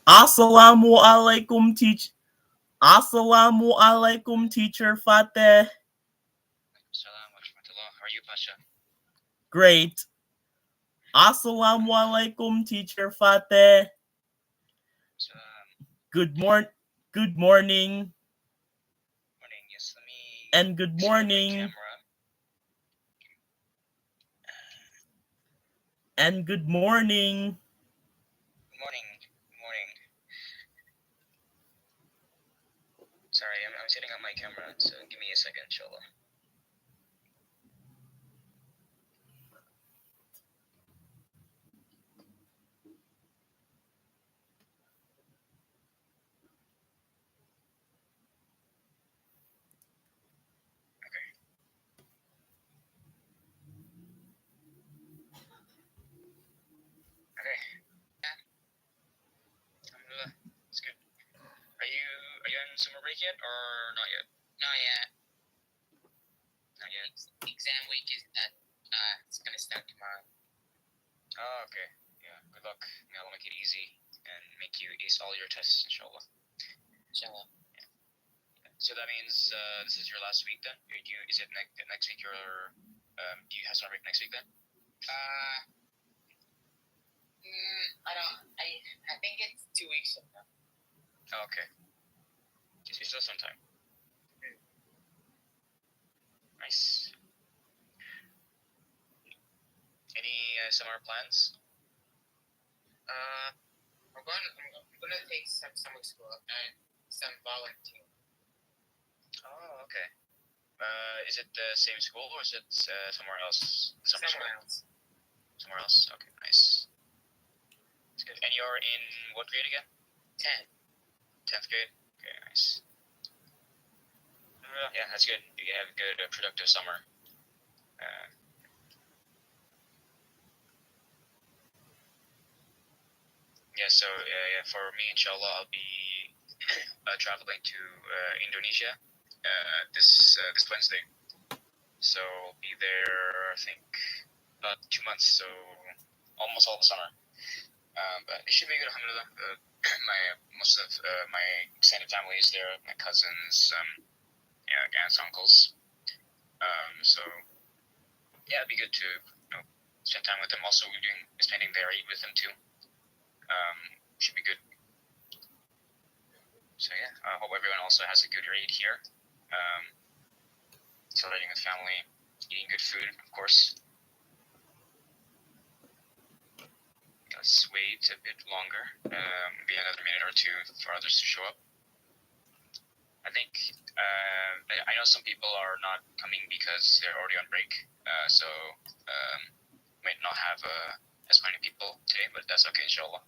Assalamualaikum, teach. Assalamualaikum, teacher Fateh. Assalamu warahmatullah. How are you, Pasha? Great. Assalamualaikum, teacher Fateh. Good morning. Good morning. Morning. Yes, let me. And good morning. And good morning. Good morning. Good morning. Sorry, I'm setting up my camera, so give me a second, inshallah. Okay. Yeah. Alhamdulillah. It's good. Are you on summer break yet, or not yet? Not yet. Not yet. Exam week is it's gonna start tomorrow. Oh, okay. Yeah. Good luck. May Allah make it easy and make you ace all your tests, inshallah. Inshallah. Yeah. So that means this is your last week then? Is it next week or do you have summer break next week then? I think it's 2 weeks from now. Oh, okay. So you still have some time. Nice. Any summer plans? I'm gonna take some summer school and some volunteer. Oh, okay. Is it the same school or is it somewhere else? Somewhere else. Somewhere else? Okay, nice. That's good. And you're in what grade again? 10. 10th grade? Okay, nice. Yeah, that's good. You have a good, productive summer. Yeah, so for me, inshallah, I'll be traveling to Indonesia this Wednesday. So I'll be there, I think, about 2 months, so almost all the summer. But it should be good, alhamdulillah. Most of my extended family is there, my cousins, aunts, uncles. So yeah, it'd be good to spend time with them. Also, we're spending their Eid with them too. Should be good. So yeah, I hope everyone also has a good Eid here. Celebrating with family, eating good food, of course. Let's wait a bit longer, maybe another minute or two for others to show up. I think I know some people are not coming because they're already on break, so might not have as many people today, but that's okay, inshallah.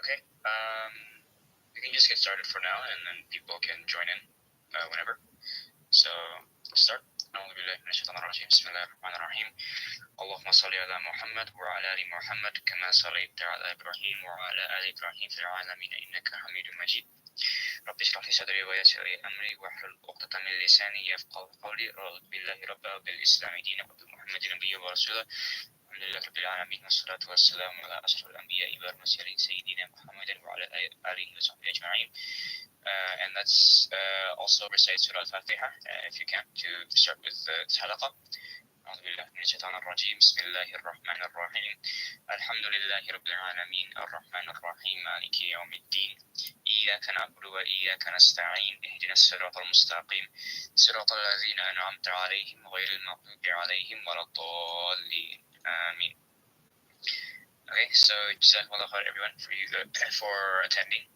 Okay, we can just get started for now, and then people can join in whenever. So let's start. أعوذ بالله من الشيطان الرجيم. بسم الله الرحمن الرحيم. اللهم صل على محمد وعلى آل محمد كما صليت على إبراهيم وعلى آل إبراهيم في العالمين إنك حميد مجيد. رب اشرح لي صدري ويسر لي أمري واحلل عقدة من لساني يفقهوا قولي. رضيت بالله ربا وبالإسلام دينا وبمحمد نبيا ورسولا. الحمد لله رب العالمين والصلاة والسلام على أشرف الأنبياء والمرسلين سيدنا محمد وعلى آله وصحبه أجمعين. And let's also recite Surah Al-Fatiha if you can to start with this halaqah. أعوذ بالله من الشيطان الرجيم. بسم الله الرحمن الرحيم. الحمد لله رب العالمين الرحمن الرحيم مالك يوم الدين إياك نعبد وإياك نستعين اهدنا الصراط المستقيم صراط الذين أنعمت عليهم غير المغضوب عليهم ولا الضالين آمين. Okay, so jazakumullah khair everyone for attending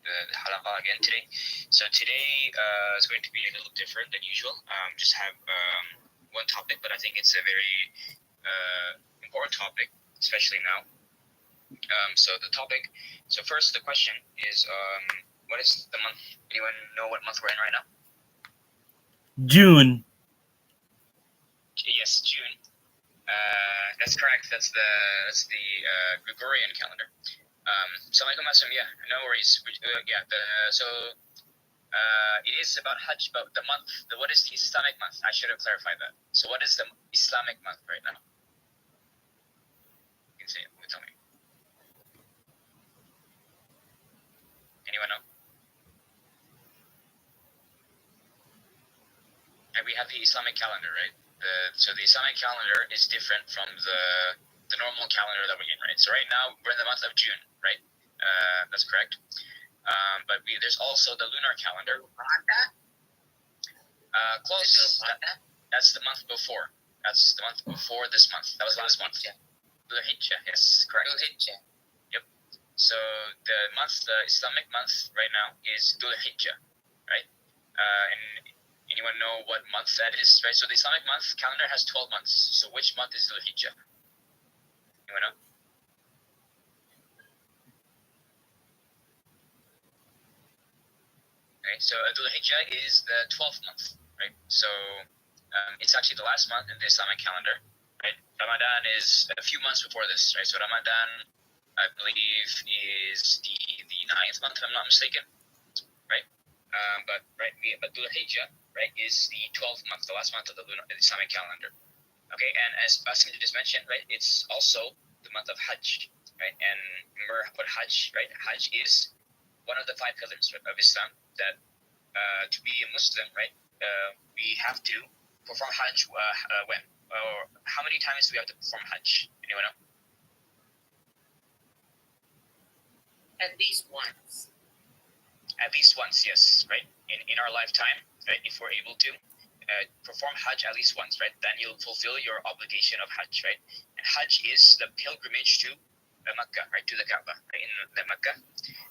the halaqah again today. So today is going to be a little different than usual. Just have one topic, but I think it's a very important topic, especially now. So the topic. So first, the question is, what is the month? Anyone know what month we're in right now? June. Yes, June. That's correct. That's the Gregorian calendar. Assalamualaikum, yeah, no worries. It is about Hajj, but the month. What is the Islamic month? I should have clarified that. So what is the Islamic month right now? You can say it. Tell me. Anyone know? And we have the Islamic calendar, right? So the Islamic calendar is different from the normal calendar that we're in, right? So right now we're in the month of June, right? That's correct. But there's also the lunar calendar. Close. That's the month before. That's the month before this month. That was last month. Dhul Hijjah, yes, correct. Dhul Hijjah. Yep. So the Islamic month right now is Dhul Hijjah, right? And anyone know what month that is, right? So the Islamic month calendar has 12 months. So which month is Dhul Hijjah? Anyone know? Okay, so Dhul Hijjah is the 12th month, right? So it's actually the last month in the Islamic calendar, right? Ramadan is a few months before this, right? So Ramadan, I believe, is the 9th month, if I'm not mistaken, right? But Dhul Hijjah, right, is the 12th month, the last month of the Islamic calendar. Okay, and as Basim just mentioned, right, it's also the month of Hajj, right? And remember what Hajj, right? Hajj is one of the 5 pillars of Islam that to be a Muslim, right, we have to perform Hajj when? Or how many times do we have to perform Hajj? Anyone know? At least once. At least once, yes, right? In our lifetime, right? If we're able to perform Hajj at least once, right? Then you'll fulfill your obligation of Hajj, right? And Hajj is the pilgrimage to Mecca, right? To the Kaaba, right? In the Mecca,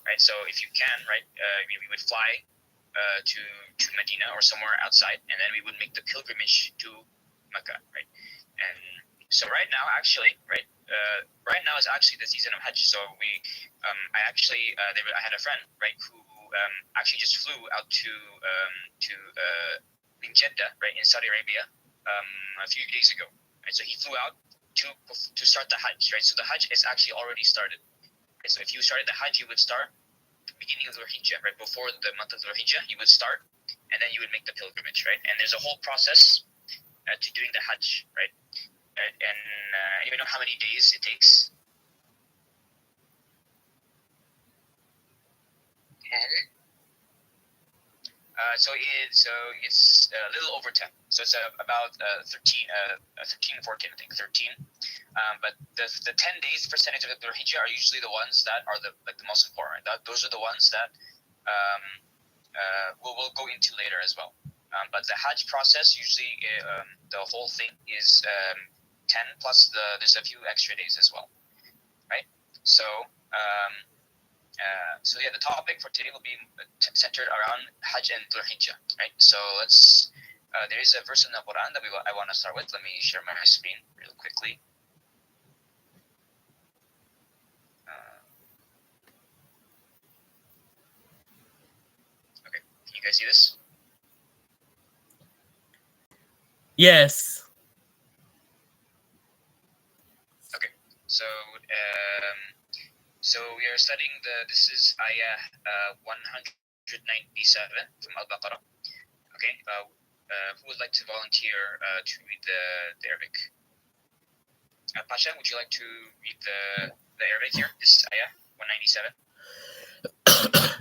right? So if you can, right, we would fly to Medina or somewhere outside, and then we would make the pilgrimage to Mecca, right? And so right now, actually, right, right now is actually the season of Hajj. So I had a friend, right, who actually just flew out to in Jeddah, right, in Saudi Arabia, a few days ago, right? So he flew out to start the Hajj, right? So the Hajj is actually already started. Right? So if you started the Hajj, you would start beginning of Dhul Hijjah, right? Before the month of Dhul Hijjah, you would start, and then you would make the pilgrimage, right? And there's a whole process to doing the Hajj, right? And you know how many days it takes? 10. So it's a little over 10. So it's about 13, 14, I think 13. But the 10 days percentage of the Dhul Hijjah are usually the ones that are the most important. Right? Those are the ones that we'll go into later as well. But the Hajj process usually the whole thing is 10 plus there's a few extra days as well, right? So yeah, the topic for today will be centered around Hajj and Dhul Hijjah, right? So let's. There is a verse in the Quran that I want to start with. Let me share my screen real quickly. Okay, can you guys see this? Yes. Okay, so we are studying this is ayah 197 from Al-Baqarah. Okay, who would like to volunteer to read the Arabic? Pasha, would you like to read the Arabic here? This ayah 197.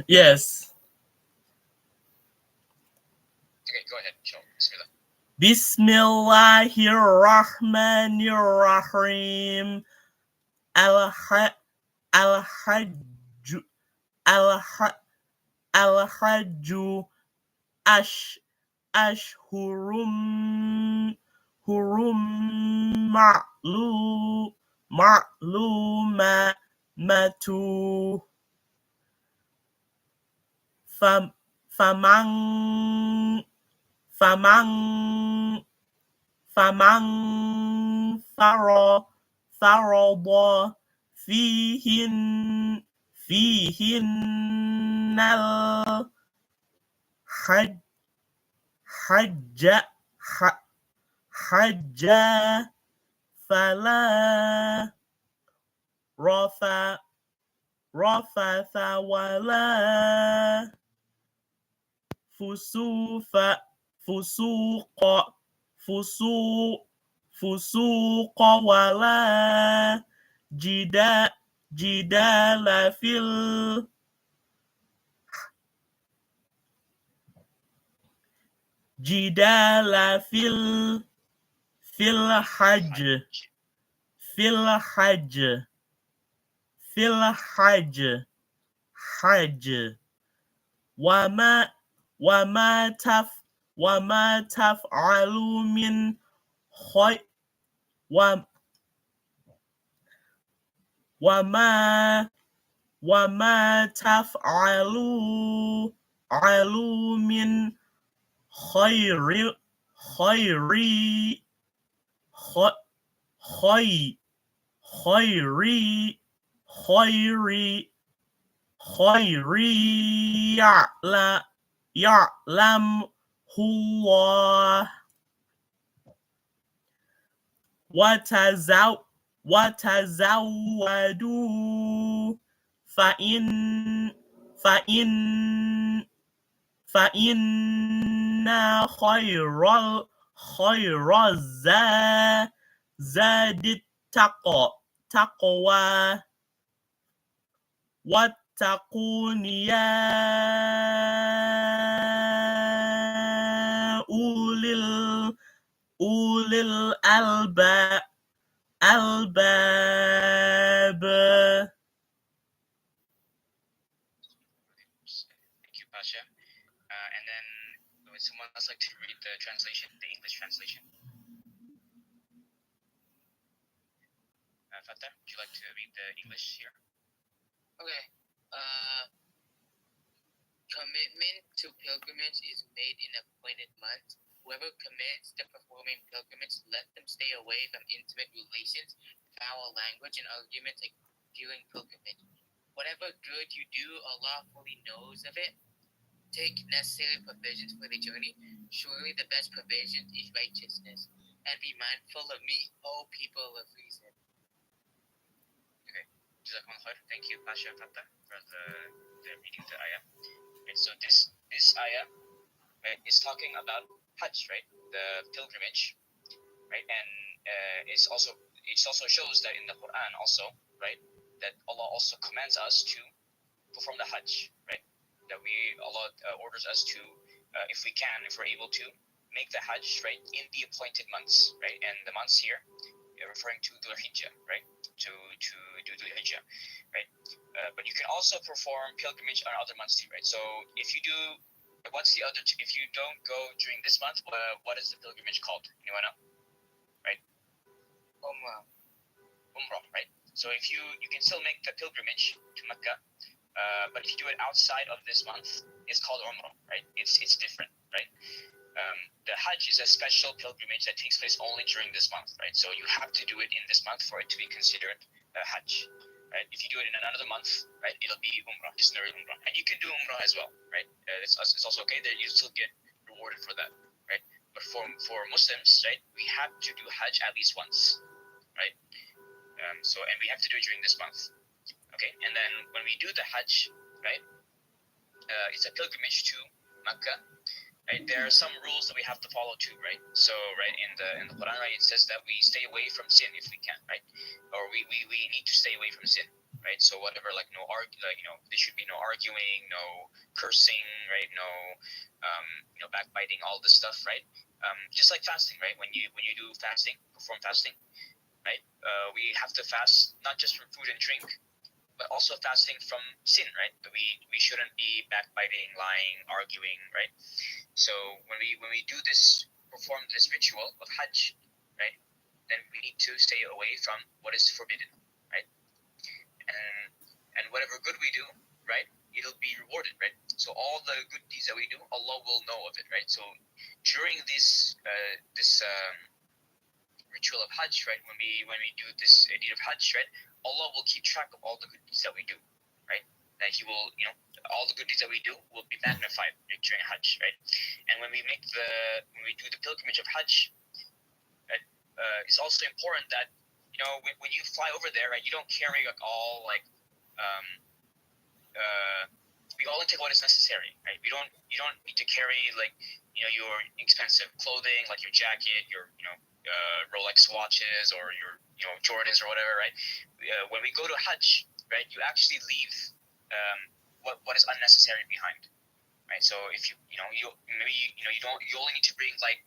Yes. Okay, go ahead. Show. Bismillah. Bismillahirrahmanirrahim. Al-Hajj ashhurum ma'lumatu faman farada فيهن فيهن الحج حج حج فلا رفث ولا فسوق فسوق فسوق ولا جدال في الحج في الحج حج وما تفعلوا من خير وما تفعلوا من خير خير خير خير خير يعلمه الله وتزودوا فإن خير زاد التقوى واتقون يا أولي الألباب. Thank you, Pasha. And then, would someone else like to read the translation, the English translation? Fatah, would you like to read the English here? Okay. Commitment to pilgrimage is made in appointed months. Whoever commits to performing pilgrimage, let them stay away from intimate relations, foul language, and arguments during pilgrimage. Whatever good you do, Allah fully knows of it. Take necessary provisions for the journey. Surely the best provision is righteousness. And be mindful of me, O people of reason. Okay. Jazakumullah khair. Thank you, Pasha and Fatah, for the reading the ayah. Okay, so this ayah, right, is talking about Hajj, right, the pilgrimage, right, and it also shows that in the Quran also, right, that Allah also commands us to perform the Hajj, right, that Allah orders us to, if we're able to, make the Hajj, right, in the appointed months, right, and the months here referring to Dhul Hijjah, right, to do Dhul Hijjah, right, but you can also perform pilgrimage on other months too, right? So if you do, what's the other? If you don't go during this month, what is the pilgrimage called? Anyone know? Right? Umrah, right? So if you can still make the pilgrimage to Mecca, but if you do it outside of this month, it's called Umrah, right? It's different, right? The Hajj is a special pilgrimage that takes place only during this month, right? So you have to do it in this month for it to be considered a Hajj, right? If you do it in another month, right, it'll be Umrah, just another Umrah. And you can do Umrah as well, right? It's also okay that you still get rewarded for that, right? But for Muslims, right, we have to do Hajj at least once, right? And we have to do it during this month, okay? And then when we do the Hajj, right, it's a pilgrimage to Mecca. Right, there are some rules that we have to follow too, right? So, right, in the Quran, right, it says that we stay away from sin if we can, right? Or we need to stay away from sin, right? So whatever, like there should be no arguing, no cursing, right? No, backbiting, all this stuff, right? Just like fasting, right? When you do fasting, perform fasting, right? We have to fast not just from food and drink, but also fasting from sin, right? We shouldn't be backbiting, lying, arguing, right? So when we do this, perform this ritual of Hajj, right, then we need to stay away from what is forbidden, right? And whatever good we do, right, it'll be rewarded, right? So all the good deeds that we do, Allah will know of it, right? So during this ritual of Hajj, right, when we do this deed of Hajj, right, Allah will keep track of all the good deeds that we do, right? That He will, all the good deeds that we do will be magnified during Hajj, right? And when we do the pilgrimage of Hajj, it's also important that when you fly over there, right, you don't carry like all like we only take what is necessary, right? You don't need to carry like your expensive clothing, like your jacket, your Rolex watches, or your Jordans or whatever, right? When we go to Hajj, right, you actually leave what is unnecessary behind, right? So if you only need to bring like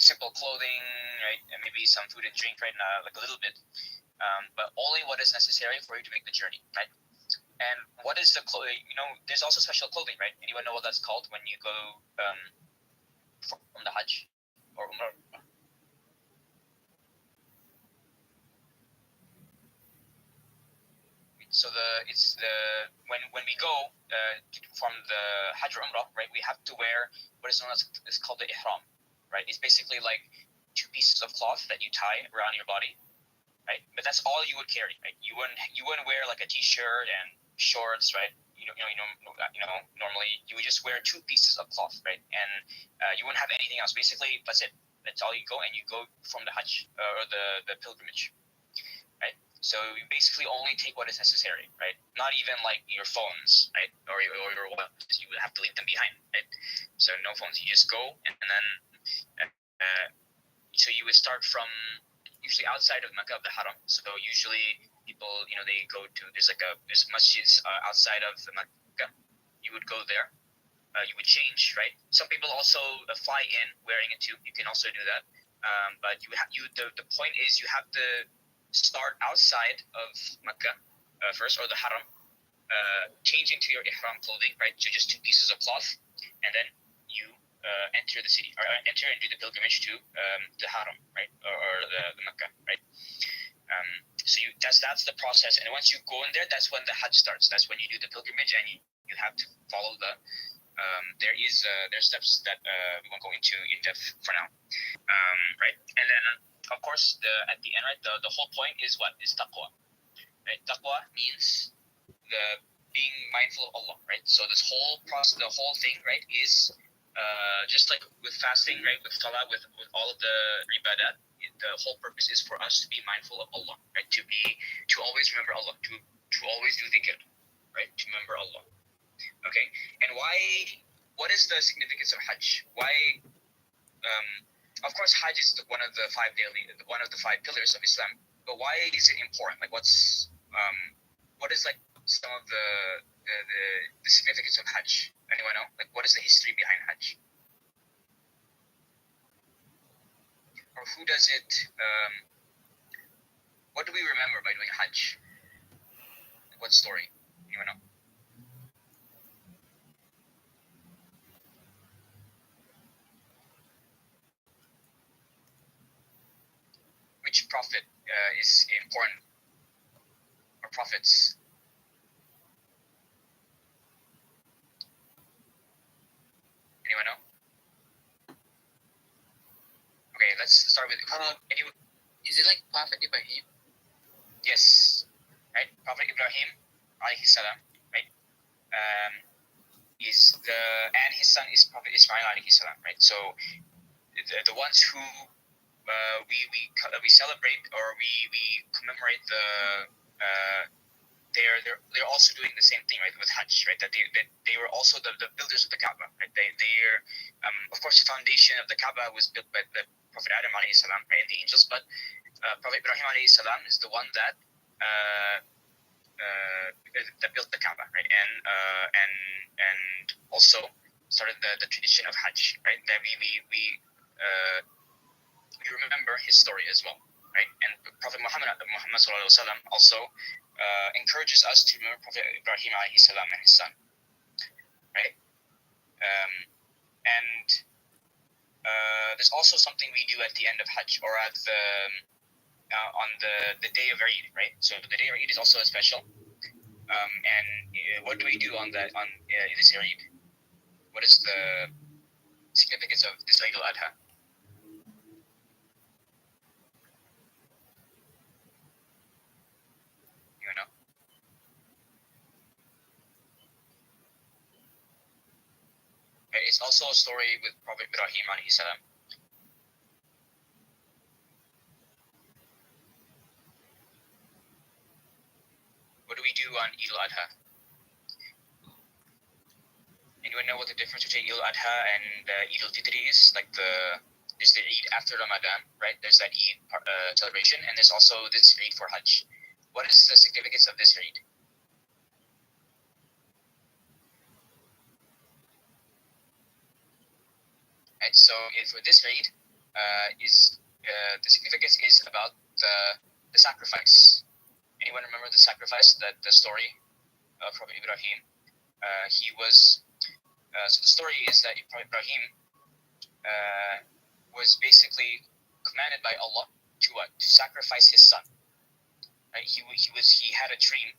simple clothing, right, and maybe some food and drink, right, like a little bit, but only what is necessary for you to make the journey, right? And what is the clothing? There's also special clothing, right? Anyone know what that's called when you go from the Hajj or Umrah? So when we go from the Hajj or Umrah, right, we have to wear what is known as is called the ihram, right? It's basically like 2 pieces of cloth that you tie around your body, right? But that's all you would carry, right? You wouldn't wear like a t-shirt and shorts, right? Normally you would just wear 2 pieces of cloth, right? And you wouldn't have anything else. Basically, that's it. That's all you go, and you go from the Hajj or the pilgrimage, right? So you basically only take what is necessary, right? Not even like your phones, right, or your watches. You would have to leave them behind, right? So no phones. You just go, and then so you would start from usually outside of Mecca, of the Haram. So usually people, they go to there's masjids outside of the Mecca. You would go there. You would change, right? Some people also fly in wearing it too. You can also do that. But the point is you have to start outside of Mecca first, or the Haram, change into your ihram clothing, right? So just 2 pieces of cloth, and then you enter the city, or enter and do the pilgrimage to the Haram, right, or the Mecca, right? So that's the process, and once you go in there, that's when the Hajj starts. That's when you do the pilgrimage, and you have to follow there's steps that we won't go into in depth for now, right? And then of course at the end, right, the whole point is what is taqwa, right? Taqwa means the being mindful of Allah, right? So this whole process, the whole thing, right, is just like with fasting, right, with salah, with all of the ibadat, the whole purpose is for us to be mindful of Allah, right? To always remember Allah, to always do dhikr, right? To remember Allah. Okay, and what is the significance of Hajj? Why? Of course, Hajj is one of the 5 pillars of Islam. But why is it important? Like, what is like some of the significance of Hajj? Anyone know? Like, what is the history behind Hajj? Or who does it? What do we remember by doing Hajj? What story? Anyone know? Which prophet is important? Or prophets? Anyone know? Okay, let's start with anyone. Is it like Prophet Ibrahim? Yes, right. Prophet Ibrahim, alayhi salam, right? And his son is Prophet Ismail, alayhi salam, right? So the ones who we celebrate, or we commemorate they're also doing the same thing, right, with Hajj, right? That they were also the builders of the Kaaba, right? They're of course the foundation of the Kaaba was built by the Prophet Adam alayhi salam, right, and the angels, but Prophet Ibrahim alayhi salam is the one that built the Kaaba, right, and also started the tradition of Hajj, right? That we remember his story as well, right? And Prophet Muhammad sallallahu alaihi wasallam also encourages us to remember Prophet Ibrahim alayhi salam and his son, right? And there's also something we do at the end of Hajj, or at on the day of Eid, right? So the day of Eid is also special. And what do we do on this Eid? What is the significance of this Eid al-Adha? It's also a story with Prophet Ibrahim alayhi salam. What do we do on Eid al-Adha? Anyone know what the difference between Eid al-Adha and Eid al-Fitr is? Like there's the Eid after Ramadan, right? There's that Eid celebration, and there's also this Eid for Hajj. What is the significance of this Eid? Right, so for this Eid, the significance is about the sacrifice. Anyone remember the sacrifice, the story of Prophet Ibrahim? So the story is that Prophet Ibrahim was basically commanded by Allah to sacrifice his son. Right? He had a dream,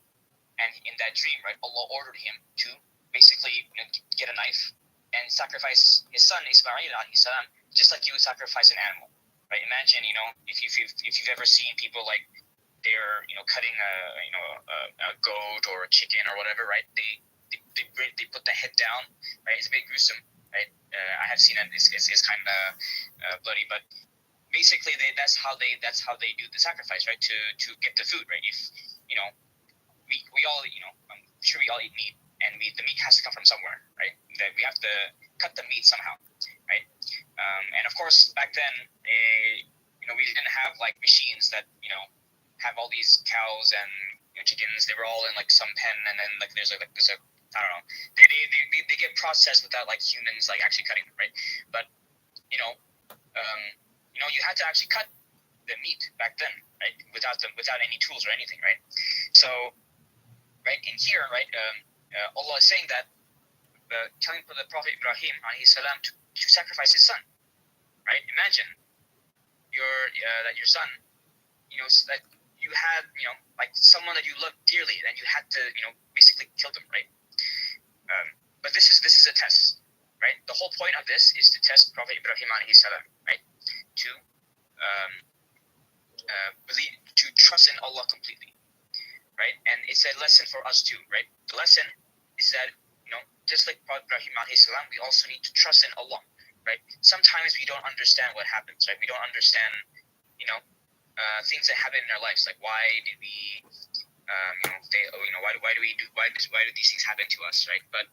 and in that dream, right, Allah ordered him to basically get a knife and sacrifice his son Ismail alayhi salam, just like you would sacrifice an animal. Right? Imagine, if you've ever seen people like they're cutting a goat or a chicken or whatever, right? They put the head down, right? It's a bit gruesome, right? I have seen it. It's kind of bloody, but basically that's how they do the sacrifice, right? To get the food, right? If we all I'm sure we all eat meat, and the meat has to come from somewhere, right? That we have to cut the meat somehow, right? And of course back then, we didn't have like machines that have all these cows and chickens. They were all in like some pen, and then like there's a I don't know. They get processed without like humans like actually cutting them, right? But you had to actually cut the meat back then, right? Without any tools or anything, right? So, right in here, right, Allah is saying that telling the Prophet Ibrahim alayhi salam to sacrifice his son, right? Imagine that your son, that you had, like someone that you loved dearly, and you had to, basically kill them, right? But this is a test, right? The whole point of this is to test Prophet Ibrahim alayhi salam, right? To believe, to trust in Allah completely, right? And it's a lesson for us too, right? The lesson is that just like Prophet Ibrahim alayhi salam, we also need to trust in Allah, right? Sometimes we don't understand what happens, right? We don't understand, things that happen in our lives, like why did we, why do these things happen to us, right? But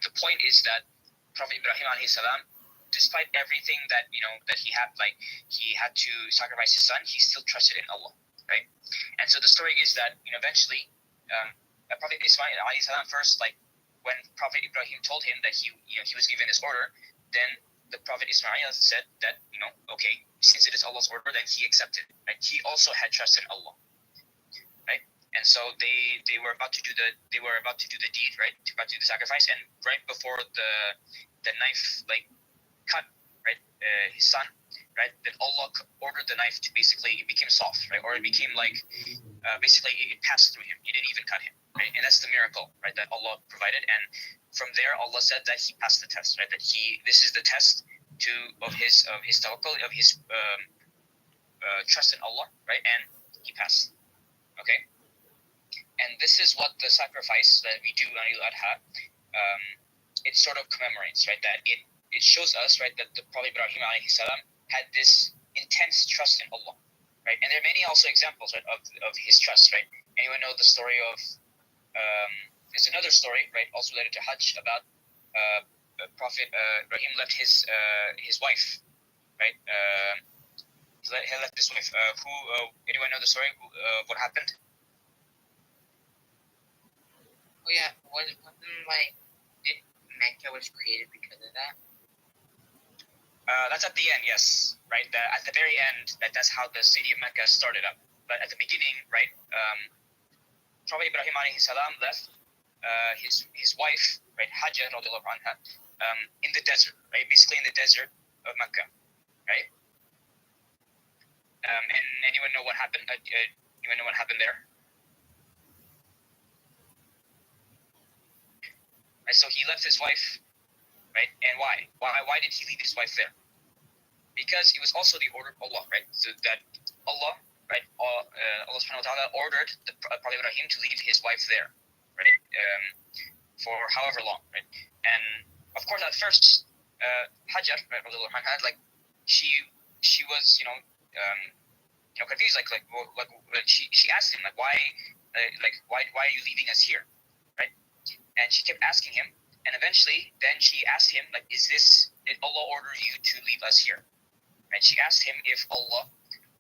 the point is that Prophet Ibrahim alayhi salam, despite everything that that he had to sacrifice his son, he still trusted in Allah, right? And so the story is that eventually, Prophet Ismail alayhi salam first, like when Prophet Ibrahim told him that he was given this order, then the Prophet Ismail said that okay, since it is Allah's order, then he accepted. Right? He also had trust in Allah, right? And so they were about to do the deed, right? About to do the sacrifice, and right before the knife like cut, right, his son, right? Then Allah ordered the knife to basically, it became soft, right? Or it became like basically it passed through him. He didn't even cut him, right? And that's the miracle, right? That Allah provided, and from there Allah said that he passed the test, right? That this is the test of his tawakkul, of his trust in Allah, right? And he passed. Okay, and this is what the sacrifice that we do on Eid al-Adha, it sort of commemorates, right? That it shows us, right, that the Prophet Ibrahim alayhi salam had this intense trust in Allah, right? And there are many also examples, right, of his trust, right? Anyone know the story of there's another story, right, also related to Hajj, about Prophet Ibrahim left his wife, right? He left his wife. Anyone know the story? What happened? Oh yeah, wasn't like Mecca was created because of that? That's at the end, yes, right. At the very end, that's how the city of Mecca started up. But at the beginning, right, Prophet Ibrahim alayhi salam left his wife, right, Hajjah radiallahu anha, in the desert, right, basically in the desert of Mecca, right. And anyone know what happened? Anyone know what happened there? Right, so he left his wife, right, and why? Why did he leave his wife there? Because it was also the order of Allah, right? So that Allah, right, Allah subhanahu wa ta'ala ordered the Prophet Ibrahim to leave his wife there, right, for however long, right? And of course, at first, Hajar, right, like she was confused, like she asked him like why why are you leaving us here, right? And she kept asking him, and eventually then she asked him like, did Allah order you to leave us here? And she asked him if Allah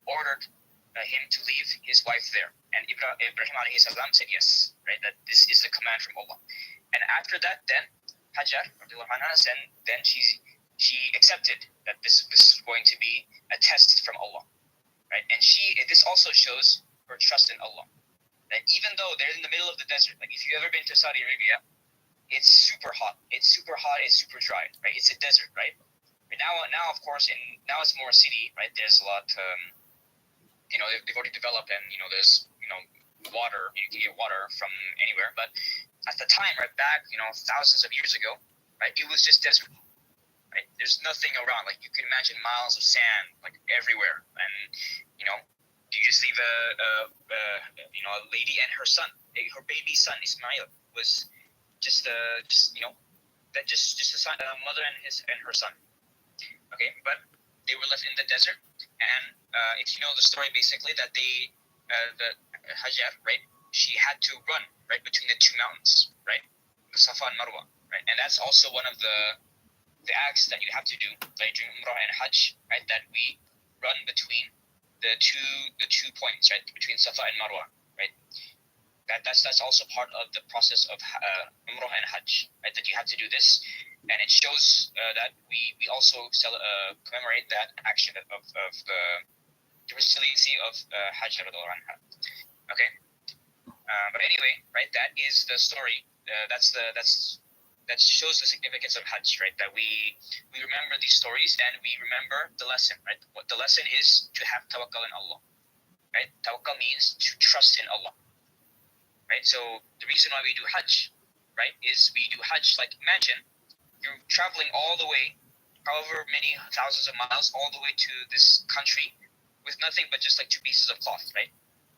ordered him to leave his wife there, and Ibrahim alayhi salam said yes, right, that this is the command from Allah. And after that, then Hajar then she accepted that this is going to be a test from Allah, right? And this also shows her trust in Allah. That even though they're in the middle of the desert, like if you've ever been to Saudi Arabia, it's super hot. It's super dry, right? It's a desert, right? But now of course, now it's more a city, right? There's a lot, they've already developed, and there's water. You can get water from anywhere. But at the time, right back, thousands of years ago, right, it was just desert. Right? There's nothing around. Like you can imagine miles of sand like everywhere, and you just leave a lady and her son, her baby son Ismail was just a son, a mother and her son. Okay, but they were left in the desert, and if you know the story, basically that the Hajar, right, she had to run right between the two mountains, right, Safa and Marwa, right, and that's also one of the acts that you have to do, right, during Umrah and Hajj, right, that we run between the two points, right, between Safa and Marwa, right. That's also part of the process of Umrah and Hajj, right, that you have to do this, and it shows that we also commemorate that action of the resiliency of Hajj. Okay, but anyway, right, that is the story. That shows the significance of Hajj, right? That we remember these stories and we remember the lesson, right? What the lesson is to have tawakkul in Allah, right? Tawakkul means to trust in Allah, right? So the reason why we do Hajj, right, is we do Hajj. Like imagine you're traveling all the way, however many thousands of miles, all the way to this country with nothing but just like 2 pieces of cloth, right?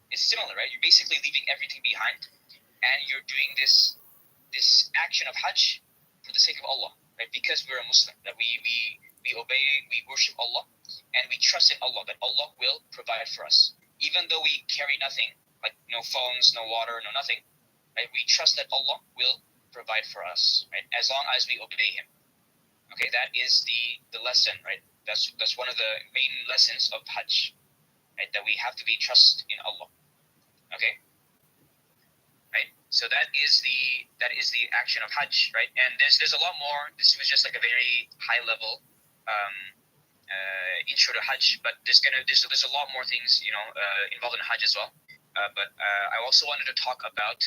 It's similar, right? You're basically leaving everything behind, and you're doing this action of Hajj for the sake of Allah, right? Because we're a Muslim, that we obey, we worship Allah, and we trust in Allah, that Allah will provide for us. Even though we carry nothing, like no phones, no water, no nothing, right? We trust that Allah will provide for us, right? As long as we obey Him. Okay, that is the lesson, right? That's one of the main lessons of Hajj, right? That we have to be trust in Allah. Okay. Right, so that is the action of Hajj, right? And there's a lot more. This was just like a very high level intro to Hajj, but there's a lot more things involved in Hajj as well. But I also wanted to talk about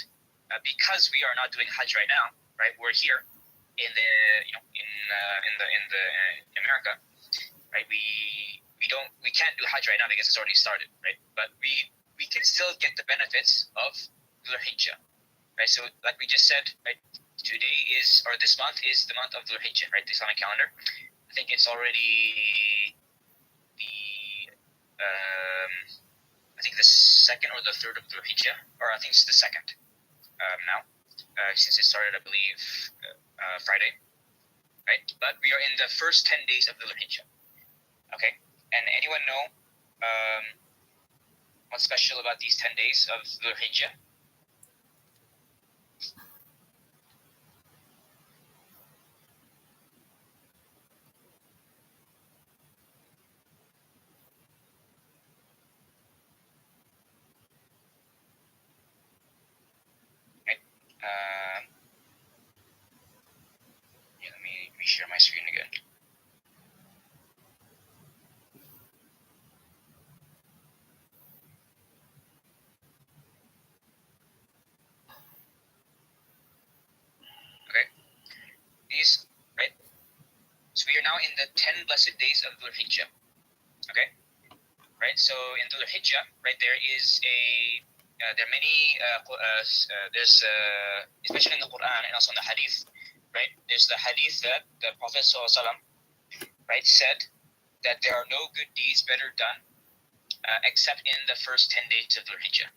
because we are not doing Hajj right now, right? We're here in the in America, right? We can't do Hajj right now because it's already started, right? But we can still get the benefits of Dhul Hijjah, right? So like we just said, right, this month is the month of Dhul Hijjah, right? The Islamic calendar. I think it's already the second or the third of Dhul Hijjah, or I think it's the second now, since it started, I believe, Friday, right? But we are in the first 10 days of Dhul Hijjah. Okay, and anyone know what's special about these 10 days of Dhul Hijjah? Let me reshare my screen again. Okay, these, right? So we are now in the 10 blessed days of Dhul Hijjah. Okay, right? So in Dhul Hijjah, right, there are many. There's especially in the Quran and also in the Hadith, right? There's the Hadith that the Prophet ﷺ, right, said that there are no good deeds better done except in the first 10 days of Dhul Hijjah.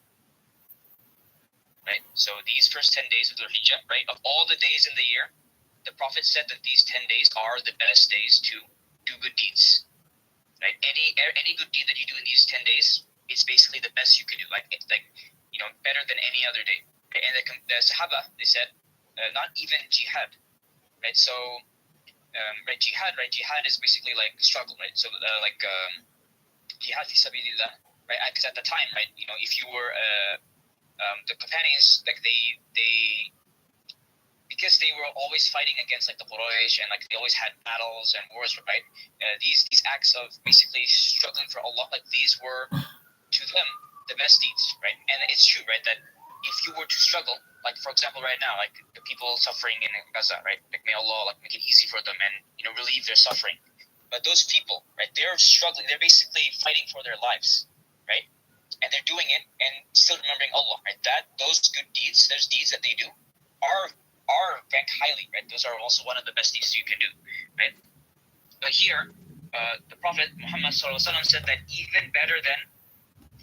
Right? So these first 10 days of Dhul Hijjah, right, of all the days in the year, the Prophet said that these 10 days are the best days to do good deeds. Right? Any good deed that you do in these 10 days, it's basically the best you could do. Like it's like, better than any other day. Right? And the Sahaba, they said, not even jihad. Right? So, right, jihad is basically like struggle, right? So, jihad fi sabilillah, right? Because at the time, right, if you were the companions, like they because they were always fighting against like the Quraysh, and like they always had battles and wars, right? These acts of basically struggling for Allah, like these were to them the best deeds, right? And it's true, right, that if you were to struggle, like for example right now, like the people suffering in Gaza, right? Like may Allah like make it easy for them and relieve their suffering. But those people, right, they're struggling, they're basically fighting for their lives, right? And they're doing it and still remembering Allah, right? Those good deeds, those deeds that they do are ranked highly, right? Those are also one of the best deeds you can do, right? But here, the Prophet Muhammad ﷺ said that even better than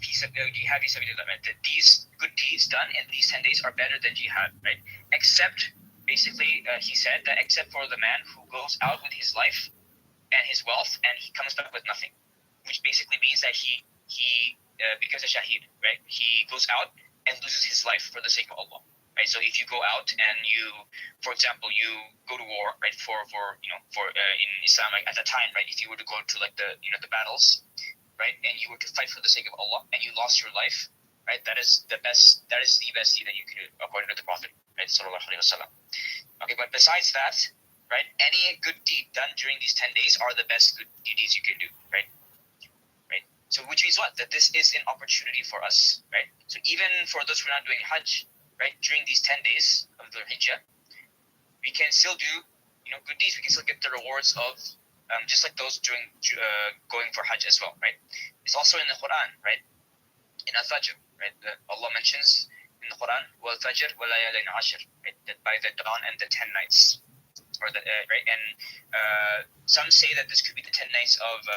jihad, right? That these good deeds done in these 10 days are better than jihad, right? Except, basically, he said that except for the man who goes out with his life and his wealth and he comes back with nothing, which basically means that he becomes a shaheed, right? He goes out and loses his life for the sake of Allah. Right, so if you go out and you, for example, you go to war, right? For in Islam, like at the time, right? If you were to go to like the battles, right, and you were to fight for the sake of Allah and you lost your life, right? That is the best. That is the best deed that you can do, according to the Prophet, right? Sallallahu alaihi wasallam. Okay, but besides that, right? Any good deed done during these 10 days are the best good deeds you can do, right? Right. So which means what? That this is an opportunity for us, right? So even for those who are not doing Hajj, right, during these 10 days of the Hijjah, we can still do, good deeds. We can still get the rewards of, just like those doing going for Hajj as well, right? It's also in the Quran, right? In Al-Fajr, right? Allah mentions in the Quran, "Wal-Fajr wa-layalin ashr," right? That by the dawn and the 10 nights, or the right? And some say that this could be the 10 nights of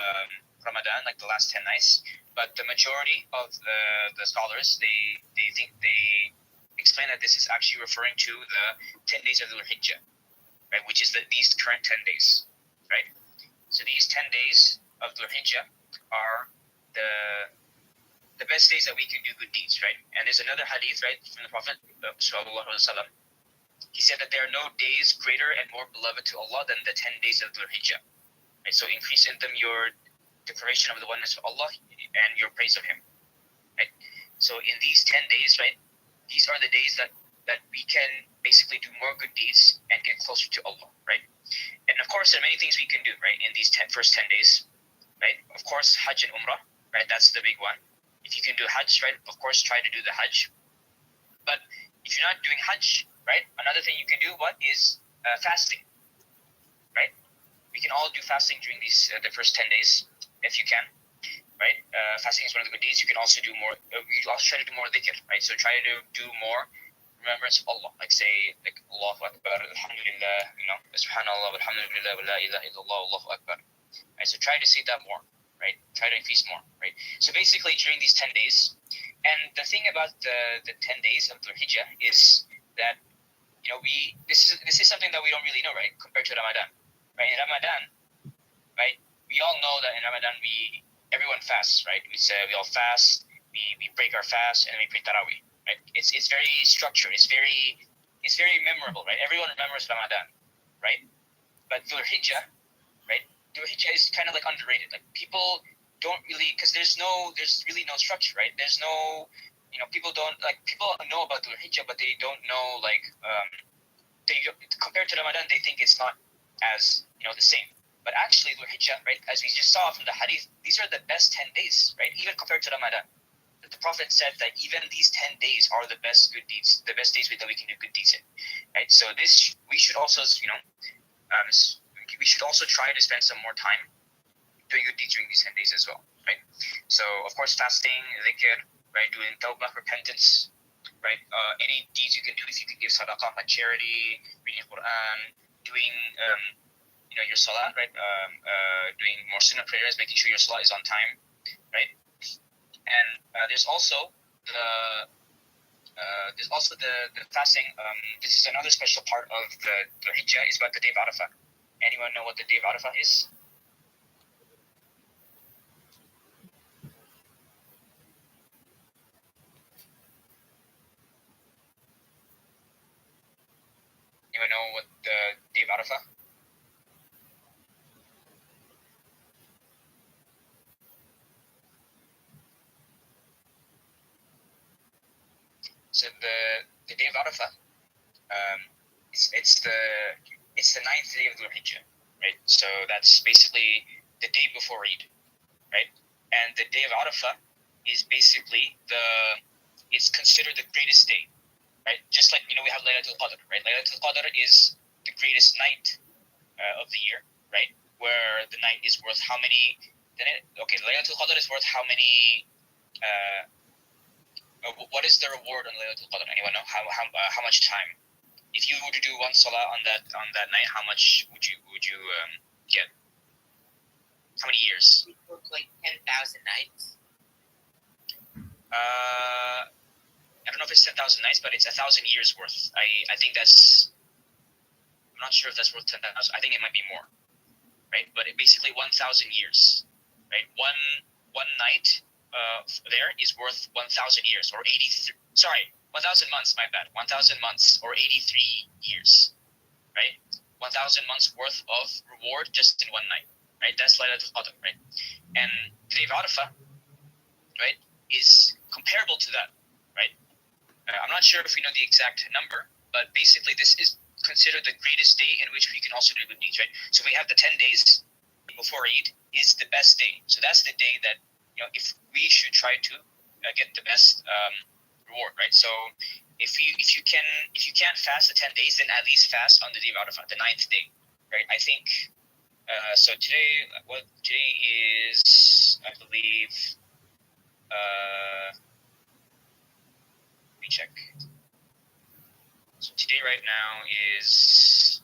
Ramadan, like the last 10 nights. But the majority of the scholars, they think they explain that this is actually referring to the 10 days of the Hijjah, right? Which is these current 10 days, right? So these 10 days of the Hijjah are the best days that we can do good deeds, right? And there's another hadith, right, from the Prophet sallallahu alaihi wasallam. He said that there are no days greater and more beloved to Allah than the 10 days of the Hijjah, right? So increase in them your declaration of the oneness of Allah and your praise of Him, right? So in these 10 days, right, these are the days that we can basically do more good deeds and get closer to Allah, right? And of course, there are many things we can do, right, in these first 10 days, right? Of course, Hajj and Umrah, right? That's the big one. If you can do Hajj, right, of course, try to do the Hajj. But if you're not doing Hajj, right, another thing you can do, is fasting, right? We can all do fasting during these the first 10 days, if you can. Right, fasting is one of the good deeds. You can also do more. We also try to do more dhikr, right? So try to do more remembrance of Allah, like say like Allahu Akbar, Alhamdulillah, Subhanallah, Alhamdulillah, wa la ilaha illallah, Allahu Akbar. Right, so try to say that more, right? Try to increase more, right? So basically during these 10 days, and the thing about the 10 days of the Hijjah is that this is something that we don't really know, right? Compared to Ramadan, right? In Ramadan, right? We all know that in Ramadan everyone fasts, right? We all fast, we break our fast, and we pray Tarawih, right? It's very structured. It's very memorable, right? Everyone remembers Ramadan, right? But Dhul Hijjah, right? Dhul Hijjah is kind of like underrated. Like people don't really, because there's really no structure, right? There's no, people know about Dhul Hijjah, but they don't know compared to Ramadan, they think it's not as the same. But actually, Dhul Hijjah, right, as we just saw from the hadith, these are the best 10 days, right, even compared to Ramadan. The Prophet said that even these 10 days are the best good deeds, the best days that we can do good deeds in, right? So we should also, we should also try to spend some more time doing good deeds during these 10 days as well, right? So, of course, fasting, dhikr, right, doing tawbah, repentance, right? Any deeds you can do, if you can give sadaqah, like charity, reading Quran, doing your salat, right? Doing more sunnah prayers, making sure your salat is on time, right? And there's also There's also the fasting. This is another special part of the Hijjah, is about the day of Arafah. Anyone know what the day of Arafah is? Anyone know what the day of Arafah? So the day of Arafah, it's the ninth day of the Hijjah, right? So that's basically the day before Eid, right? And the day of Arafah is basically it's considered the greatest day, right? Just like, we have Laylatul Qadr, right? Laylatul Qadr is the greatest night of the year, right? Where the night is worth how many? Laylatul Qadr is worth how many? What is the reward on Laylatul Qadr? Anyone know how much time? If you were to do one salah on that night, how much would you get? How many years? We took like 10,000 nights. I don't know if it's 10,000 nights, but it's 1,000 years worth. I think that's. I'm not sure if that's worth 10,000. I think it might be more, right? But basically 1,000 years, right? One night there is worth 1,000 years, or 83. Sorry, 1,000 months. My bad. 1,000 months, or 83 years, right? 1,000 months worth of reward just in one night, right? That's Laylatul Qadr, right? And the day of Arafah, right, is comparable to that, right? I'm not sure if we know the exact number, but basically this is considered the greatest day in which we can also do good deeds, right? So we have the 10 days before Eid is the best day. So that's the day that, if we should try to get the best reward, right? So if you can't fast the 10 days, then at least fast on the day of Arafah, the 9th day, right? I think so. Today is, I believe. Let me check. So today right now is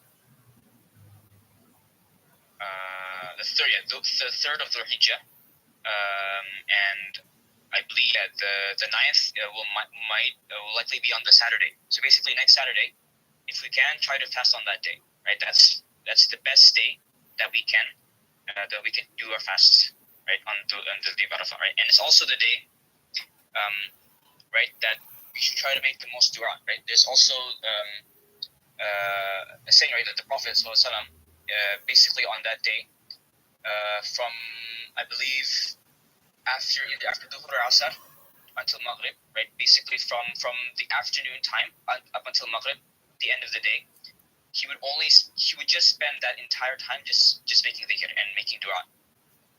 the 3rd of the Hijjah, and I believe that the 9th will likely be on the Saturday. So basically next Saturday, if we can, try to fast on that day, right? That's the best day that we can do our fast, right, on the day of Arafah, right? And it's also the day, right, that we should try to make the most dua, right? There's also a saying, right, that the Prophet basically on that day, from, I believe, after Dhuhr or Asr until Maghrib, right? Basically from the afternoon time up until Maghrib, the end of the day, he would just spend that entire time just making dhikr and making dua,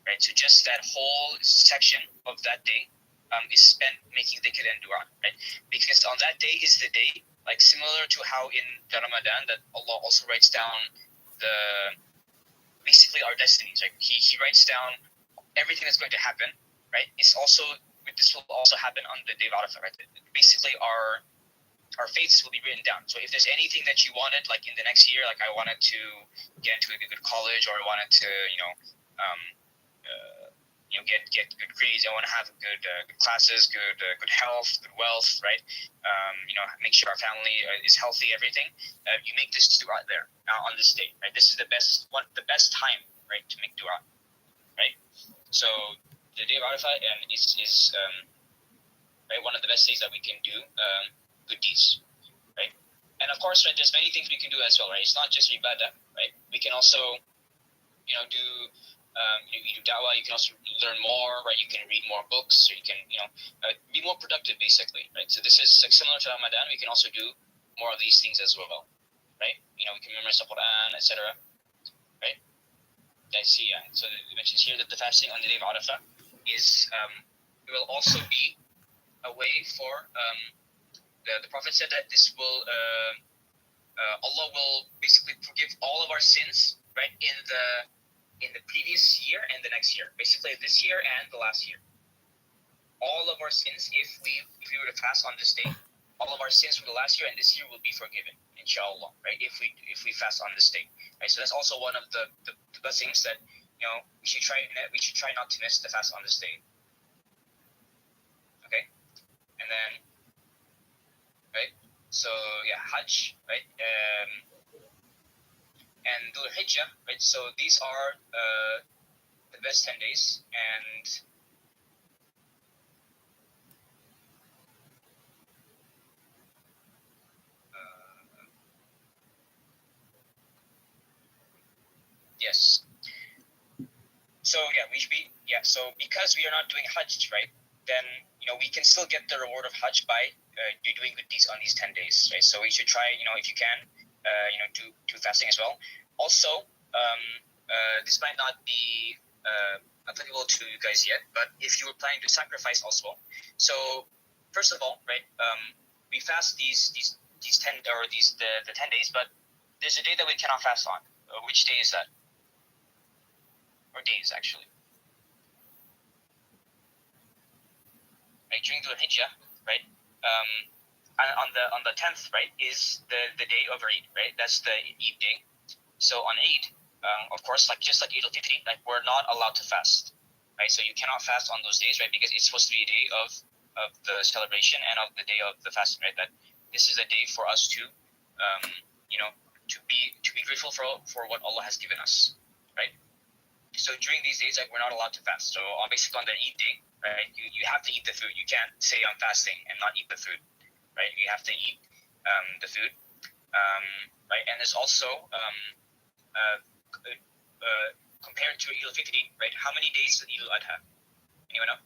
right? So just that whole section of that day is spent making dhikr and dua, right? Because on that day is the day, like similar to how in Ramadan that Allah also writes down basically our destinies, right? He writes down everything that's going to happen, right? This will also happen on the day of Arafah, right? Basically our fates will be written down. So if there's anything that you wanted, like in the next year, like I wanted to get into a good college, or I wanted to, get good grades. I want to have good classes, good health, good wealth, right? Make sure our family is healthy, everything. You make this dua there on this day, right? This is the best time, right, to make dua, right? So the day of Arafah is right, one of the best days that we can do good deeds, right? And of course, right, there's many things we can do as well, right? It's not just ibadah, right? We can also, do you do dawah. You can also learn more, right? You can read more books, or you can, be more productive, basically, right? So this is like similar to Ramadan. We can also do more of these things as well, right? We can memorize the Quran, etc., right? I see. Yeah. So it mentions here that the fasting on the day of Arafah is it will also be a way for the Prophet said that this will Allah will basically forgive all of our sins, right, in the previous year and the next year, basically this year and the last year. All of our sins, if we were to fast on this day, all of our sins from the last year and this year will be forgiven, inshallah, right? If we fast on this day, right? So that's also one of the blessings that we should try not to miss the fast on this day. Okay, and then right? So yeah, Hajj, right? And Dhul Hijjah, right? So these are the best 10 days, and yes. So yeah, we should be So because we are not doing Hajj, right? Then we can still get the reward of Hajj by doing good deeds on these 10 days, right? So we should try, if you can, do fasting as well. Also, this might not be applicable to you guys yet, but if you were planning to sacrifice also, so first of all, right, we fast these 10 or the 10 days, but there's a day that we cannot fast on. Which day is that? Or days actually? Right, during Dhul Hijjah, right? On the 10th, right, is the day of Eid, right? That's the Eid day. So on Eid, of course, just like Eid al-Fitr, like we're not allowed to fast, right? So you cannot fast on those days, right? Because it's supposed to be a day of the celebration and of the day of the fasting, right? That this is a day for us to, to be grateful for what Allah has given us, right? So during these days, like we're not allowed to fast. So basically on the Eid day, right, you have to eat the food. You can't say I'm fasting and not eat the food, right? You have to eat the food, right? And there's also compared to Eid al-Fitr, right? How many days is Eid al-Adha? Anyone know?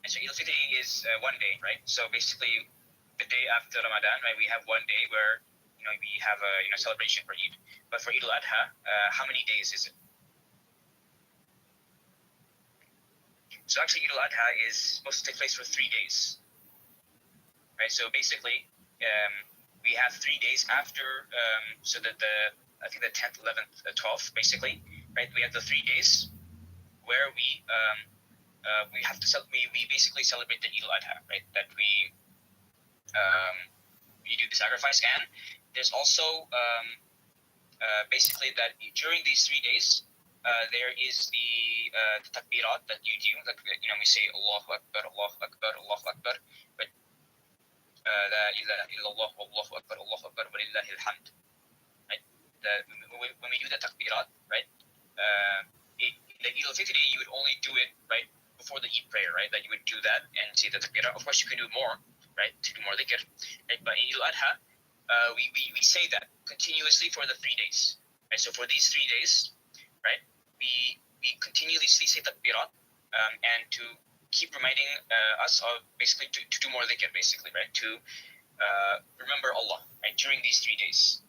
And so Eid al-Fitr is 1 day, right? So basically, the day after Ramadan, right, we have 1 day where we have a celebration for Eid. But for Eid al-Adha, how many days is it? So actually, Eid al-Adha is supposed to take place for 3 days, right? So basically, we have 3 days after, so that I think the 10th, 11th, 12th, basically, right? We have the 3 days where we have to we basically celebrate the Eid al-Adha, right? That we do the sacrifice, and there's also basically that during these 3 days, there is the takbirat that you do, like we say Allahu Akbar, Allahu Akbar, Allahu Akbar, but La ilaha illallah, Allahu Akbar, Allahu Akbar, walillahi alhamd. Right? When we do the takbirat, right? The Eid al-Fitr, you would only do it right before the Eid prayer, right? That you would do that and say the takbirat. Of course, you can do more, right? To do more dhikr. Right? But in Eid al-Adha, we say that continuously for the 3 days. Right? So for these 3 days, right, we continuously say takbirat, and to keep reminding us of basically to do more dhikr, basically, right? To remember Allah, right, during these 3 days.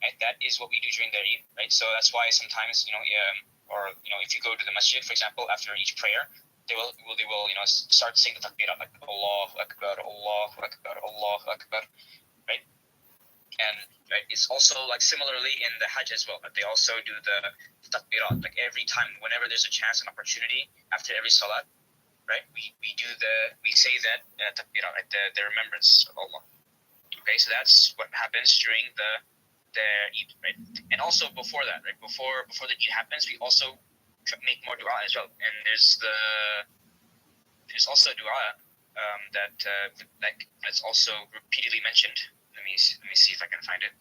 Right? That is what we do during the Eid, right? So that's why sometimes, if you go to the masjid, for example, after each prayer, they will start saying the takbirat, like Allahu Akbar, Allahu Akbar, Allahu Akbar, right? And right, it's also like similarly in the Hajj as well, but they also do the takbirat, like every time, whenever there's a chance and opportunity after every salat, right? We say that takbirat, right? The remembrance of Allah. Okay, so that's what happens during the Eid, right? And also before that, right? Before the Eid happens, we also make more dua as well. And there's also dua that's also repeatedly mentioned. Let me see if I can find it.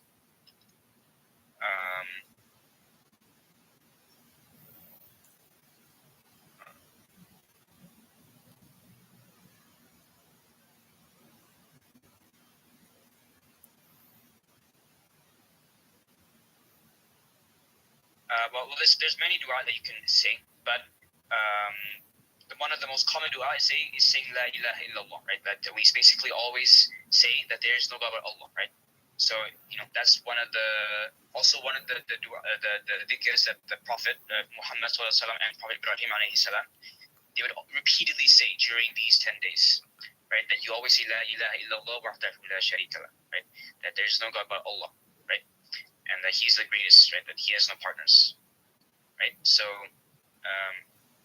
Well, there's many dua that you can say, but one of the most common dua is saying La ilaha illallah, right? That we basically always say that there is no God but Allah, right? So that's one of the dua, the dhikrs that the Prophet Muhammad and Prophet Ibrahim alayhi salam, they would repeatedly say during these 10 days, right? That you always say La ilaha illallah wahdahu la sharika lah, right? That there is no God but Allah, right? And that He's the greatest, right? That He has no partners, right? So,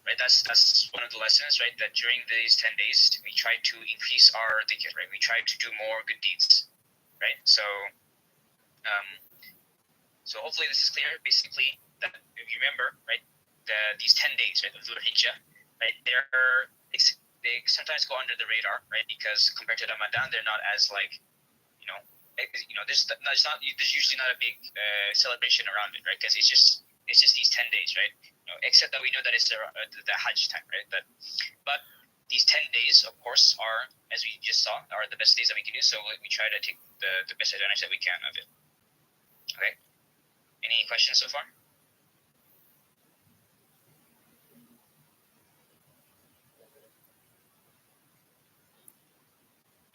right, that's one of the lessons, right? That during these 10 days, we try to increase our dhikr, right? We try to do more good deeds, right? So, so hopefully this is clear. Basically, that if you remember, right, these 10 days, right, of Dhul Hijjah, right, they're they sometimes go under the radar, right? Because compared to Ramadan, they're not as like, there's usually not a big celebration around it, right? Because it's just these 10 days, right? Except that we know that it's the Hajj time, right? But these 10 days, of course, are, as we just saw, are the best days that we can do. So we try to take the best advantage that we can of it. Okay. Any questions so far?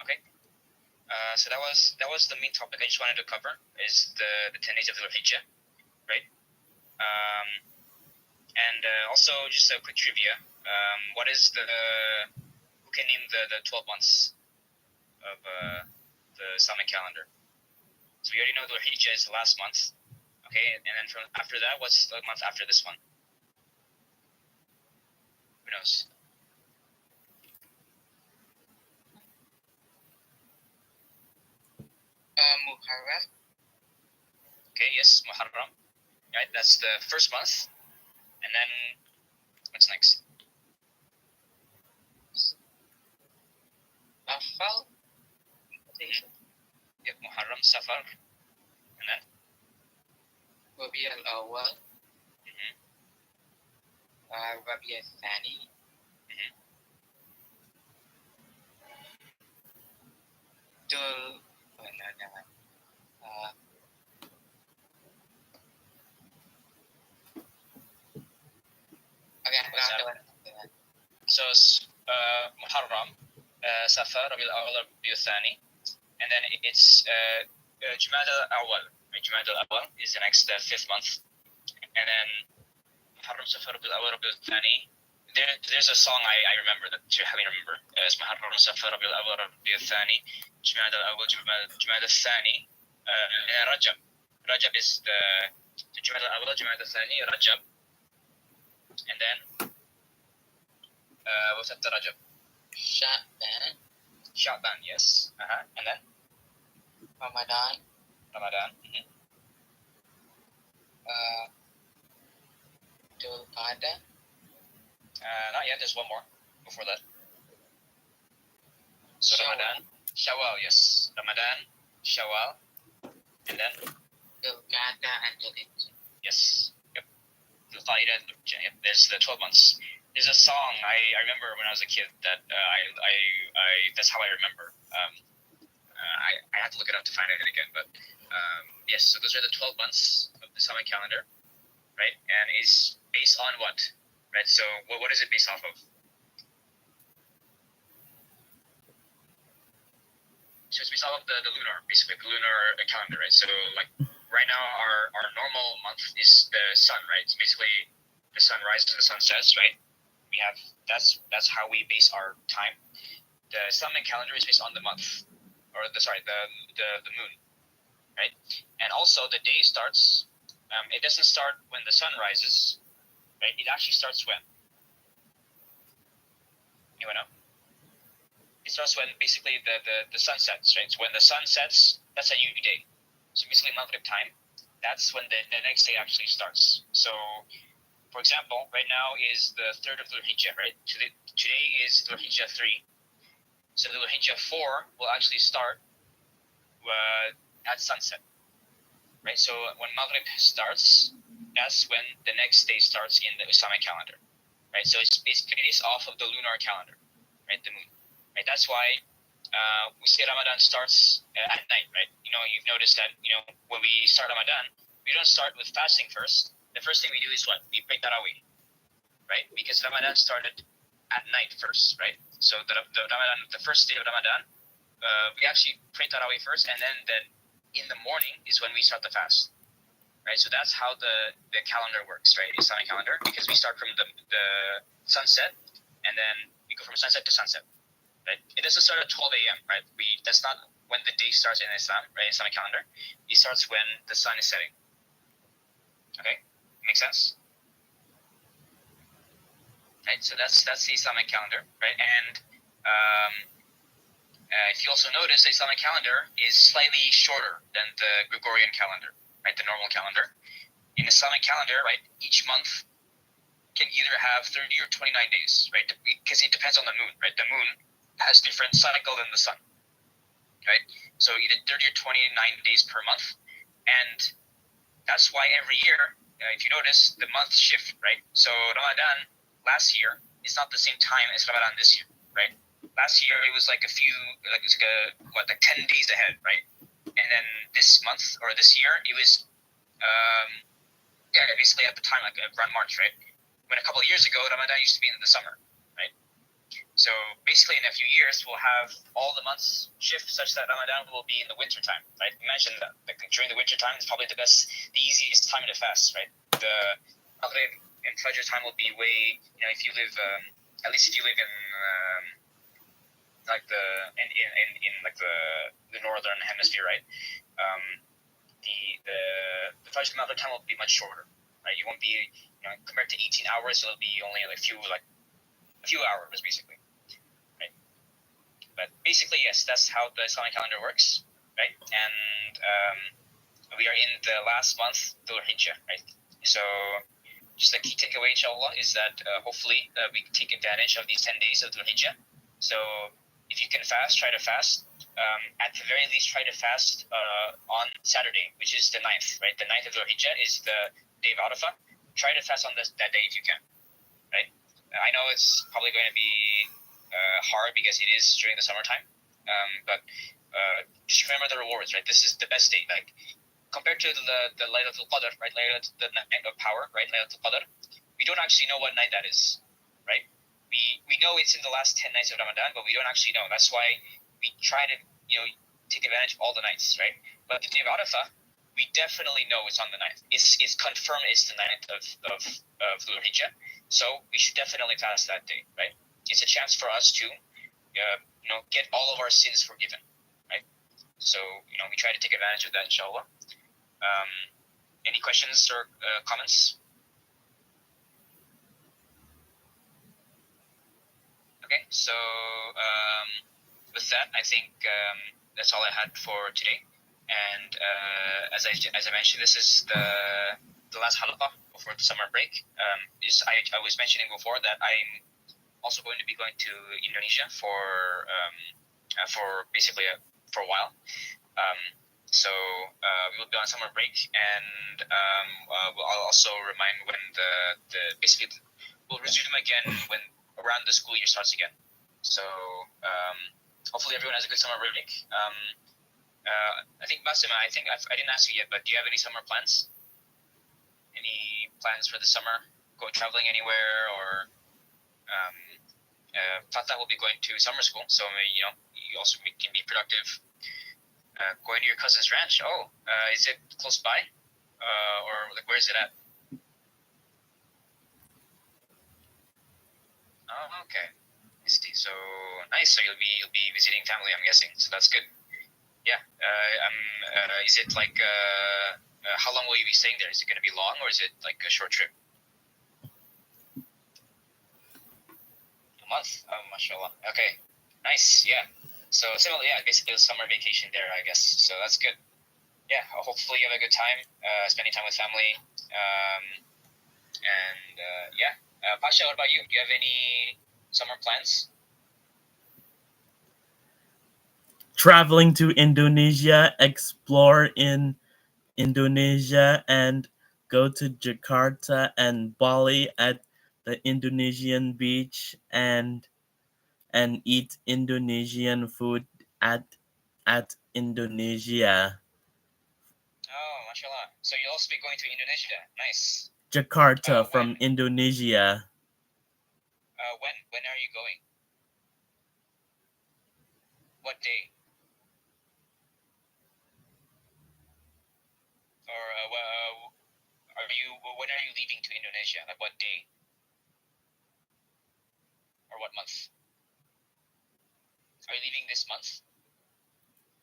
Okay. So that was the main topic I just wanted to cover, is the 10 days of Dhul Hijjah, right? And also just a quick trivia. What is who can name the 12 months of the Islamic calendar? So we already know Dhul Hijjah is the last month. Okay, and then from after that, what's the month after this one? Who knows? Muharram. Okay, yes, Muharram. Right, that's the first month. And then what's next? Safar. Yep, Muharram, Safar. And then? Rabi al-Awwal. Rabi al-Thani. Dhul. So Muharram, Safar, Rabi al-Awwal, Rabi al-Thani. And then it's Jumada al-Awwal. Jumada al-Awwal is the next fifth month. And then Muharram, Safar, Rabi al-Awwal, Rabi al-Thani. There's a song I remember that you help me remember. It's Muharram, Safar, Rabi al-Awwal, Rabi al-Thani, Jumada al-Awwal, Jumada al-Thani, and Rajab. Rajab is the Jumada al-Awwal, Jumada al-Thani, Rajab. And then what's after Rajab? Sha'ban. Sha'ban, yes. And then Ramadan. Dhul Qa'dah. Not yet. There's one more before that. So Shawwal. Ramadan, Shawwal, yes. Ramadan, Shawwal, and then Dhul Qa'dah and Dhul Hijjah. yes, yep. Dhul Qa'dah, yep. There's the 12 months. There's a song I remember when I was a kid that I that's how I remember. I have to look it up to find it again, but yes. So those are the 12 months of the Islamic calendar, right? And it's based on what, right? So what is it based off of? So it's based off of the lunar, basically the lunar calendar, right? So like right now our normal month is the sun, right? It's basically the sun rises and the sun sets, right? We have that's how we base our time. The Islamic calendar is based on the month, or the moon, right? And also the day starts. It doesn't start when the sun rises, right? It actually starts when? Anyone know? It starts when basically the sun sets, right? So when the sun sets, that's a new day. So basically Maghrib time, that's when the next day actually starts. So, for example, right now is the 3rd of Dhul Hijjah, right? Today is Dhul Hijjah 3. So Dhul Hijjah 4 will actually start at sunset, right? So when Maghrib starts, that's when the next day starts in the Islamic calendar, right? So it's based off of the lunar calendar, right? The moon, right? That's why we say Ramadan starts at night, right? You've noticed that, when we start Ramadan, we don't start with fasting first. The first thing we do is what? We pray Tarawih, right? Because Ramadan started at night first, right? So the Ramadan, the first day of Ramadan, we actually pray Tarawih first, and then in the morning is when we start the fast, right? So that's how the calendar works, right? Islamic calendar, because we start from the sunset, and then we go from sunset to sunset, right? It doesn't start at 12 a.m., right? That's not when the day starts in Islam, right? Islamic calendar. It starts when the sun is setting. Okay, makes sense, right? So that's the Islamic calendar, right? And if you also notice, the Islamic calendar is slightly shorter than the Gregorian calendar, right? The normal calendar. In Islamic calendar, right? Each month can either have 30 or 29 days, right? Because it depends on the moon, right? The moon has different cycle than the sun, right? So either 30 or 29 days per month, and that's why every year, if you notice, the months shift, right? So Ramadan last year is not the same time as Ramadan this year, right? Last year it was like 10 days ahead, right? And then this month or this year it was, basically at the time like around March, right? When a couple of years ago Ramadan used to be in the summer, right? So basically in a few years we'll have all the months shift such that Ramadan will be in the winter time, right? Imagine that, like during the winter time is probably the easiest time to fast, right? The Maghrib and Fajr time will be way, if you live, at least if you live in like the northern hemisphere, right? The Fajr and Maghrib time will be much shorter, right? You won't be, compared to 18 hours, it'll be only a few hours basically. But basically, yes, that's how the Islamic calendar works, right? And we are in the last month, Dhul Hijjah, right? So just the key takeaway, inshallah, is that hopefully we take advantage of these 10 days of Dhul Hijjah. So if you can fast, try to fast. At the very least, try to fast on Saturday, which is the 9th, right? The 9th of Dhul Hijjah is the day of Arafah. Try to fast on that day if you can, right? I know it's probably going to be hard because it is during the summertime, but just remember the rewards, right? This is the best day, like compared to the Laylatul Qadr, right? The night of power, right? Laylatul Qadr. We don't actually know what night that is, right? We know it's in the last 10 nights of Ramadan, but we don't actually know. That's why we try to take advantage of all the nights, right? But the day of Arafah, we definitely know it's on the 9th. It's confirmed it's the 9th of Dhul Hijjah, so we should definitely fast that day, right? It's a chance for us to, get all of our sins forgiven, right? So, we try to take advantage of that, inshallah. Any questions or comments? Okay, so with that, I think that's all I had for today. And as I mentioned, this is the last halaqah before the summer break. I was mentioning before that I'm also going to be going to Indonesia for basically for a while. So we will be on summer break, and I'll also remind when basically we'll resume again when around the school year starts again. So hopefully everyone has a good summer break. I think Basima, I didn't ask you yet, but do you have any summer plans? Any plans for the summer? Go traveling anywhere, or Fatah will be going to summer school, so you also can be productive. Going to your cousin's ranch. Oh, is it close by, or like where is it at? Oh, okay. I see. So nice. So you'll be visiting family, I'm guessing. So that's good. Yeah. Is it like how long will you be staying there? Is it going to be long, or is it like a short trip? A month. Oh, mashallah. Okay. Nice. Yeah. So similar. Yeah. Basically a summer vacation there, I guess. So that's good. Yeah. Hopefully you have a good time spending time with family. Pasha, what about you? Do you have any summer plans? Traveling to Indonesia, explore in Indonesia, and go to Jakarta and Bali at the Indonesian beach and eat Indonesian food at Indonesia. Oh, mashallah. So you'll also be going to Indonesia. Nice. Jakarta from Indonesia. When are you going? What day? Or when are you leaving to Indonesia? Like what day? Or what month? Are you leaving this month?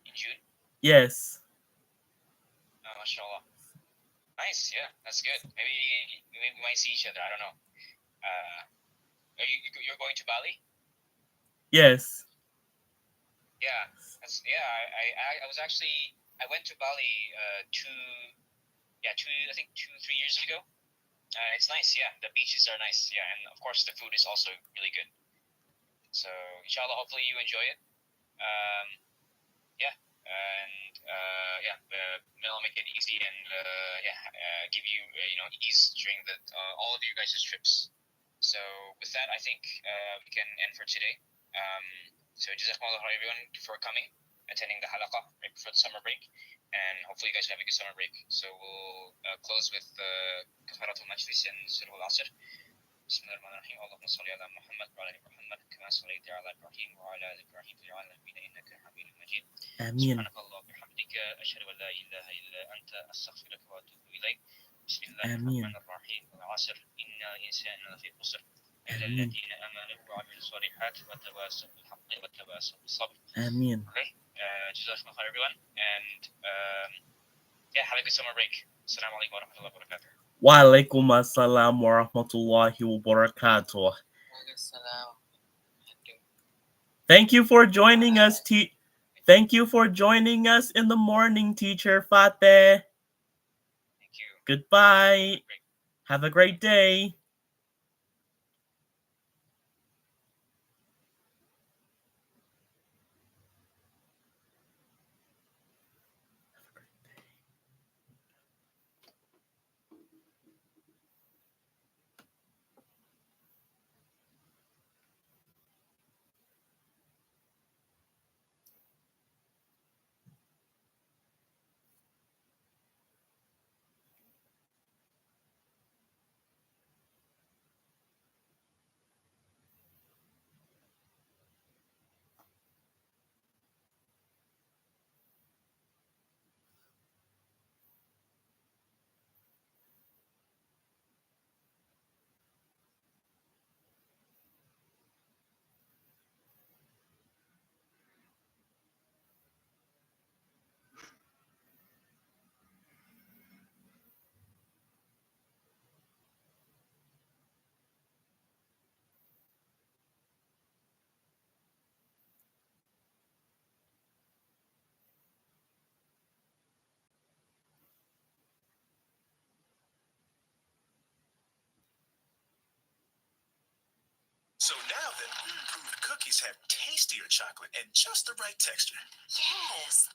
In June? Yes. Oh, mashallah. Nice, yeah, that's good. Maybe we might see each other. I don't know. You're going to Bali? Yes. Yeah, I was actually I went to Bali 3 years ago. It's nice, yeah. The beaches are nice, yeah, and of course the food is also really good. So inshallah, hopefully you enjoy it. Yeah, and yeah, I'll make it easy and give you ease during the all of you guys' trips. So with that, I think we can end for today. So jazakumullah khair everyone for coming, attending the halaqah right before the summer break, and hopefully you guys have a good summer break. So we'll close with kafaratul majlis and surah al-asr. بسم الله الرحمن الرحيم اللهم صل على محمد وعلى ال محمد كما صليت على ابراهيم وعلى ال ابراهيم في العالمين انك حميد مجيد آمين. سبحانك اللهم وبحمدك اشهد ان لا اله الا انت استغفرك واتوب اليك بسم الله آمين. الرحمن الرحيم والعصر ان الانسان لفي خسر الا آمين. الذين امنوا وعملوا الصالحات وتواصوا بالحق وتواصوا بالصبر. آمين. Okay, jazakumullah khair everyone, and yeah, have a good summer break. Assalamu alaikum wa rahmatullahi wa barakatuh. Walaikum assalam wa rahmatullahi wa barakatuh. Thank you for joining us, Thank you for joining us in the morning, Teacher Fateh. Thank you. Goodbye. Have a great day. So now the improved cookies have tastier chocolate and just the right texture. Yes.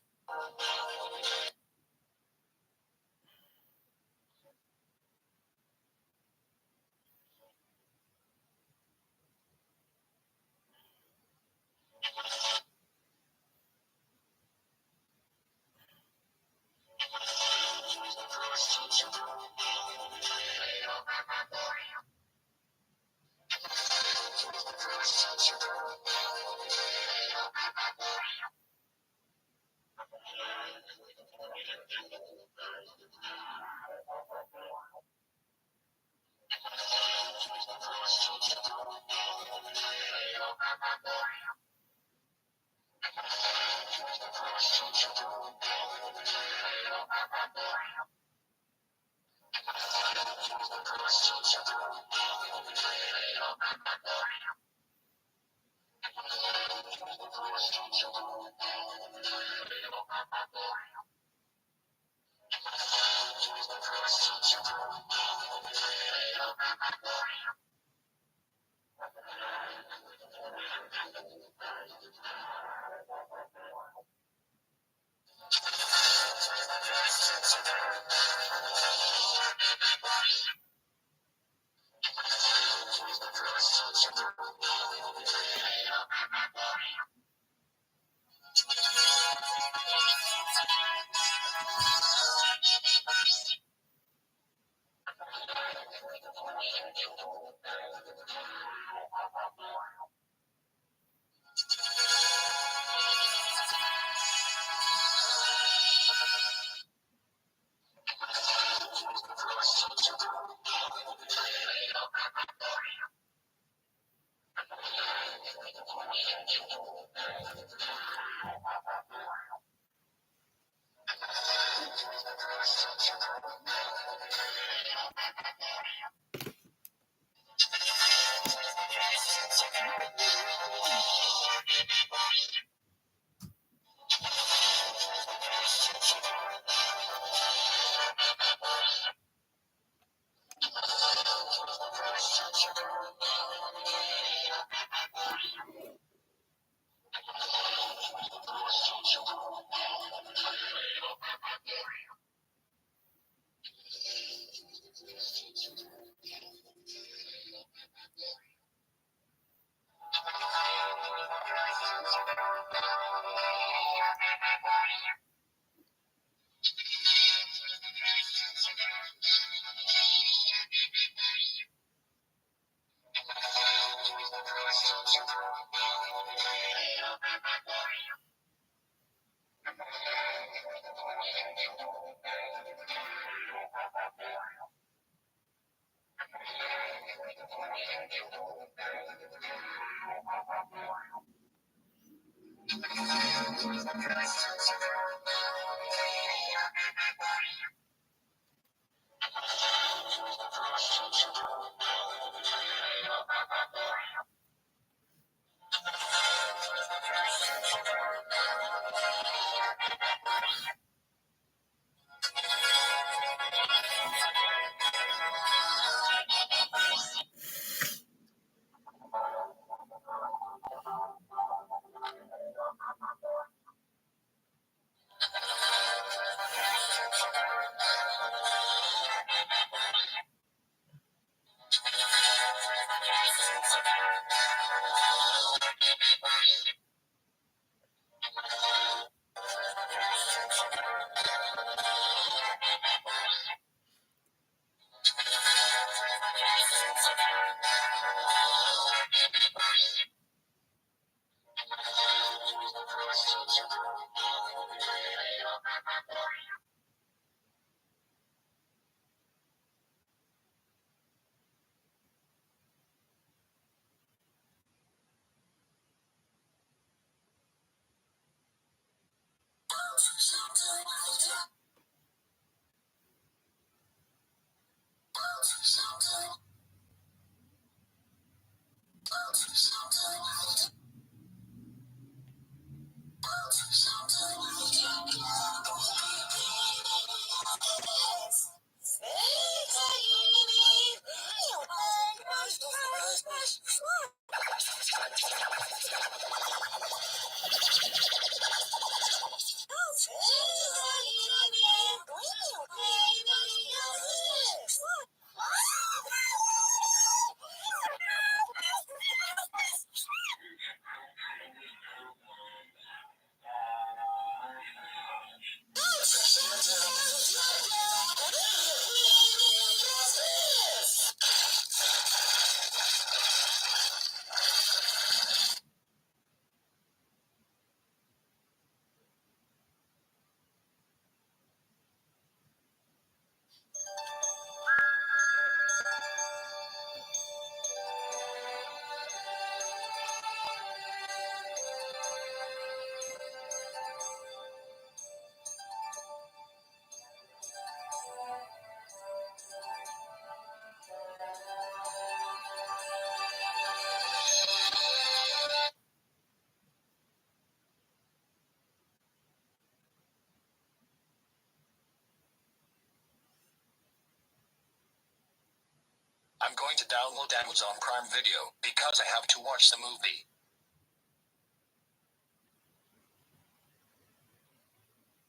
I'm going to download Amazon Prime Video because I have to watch the movie.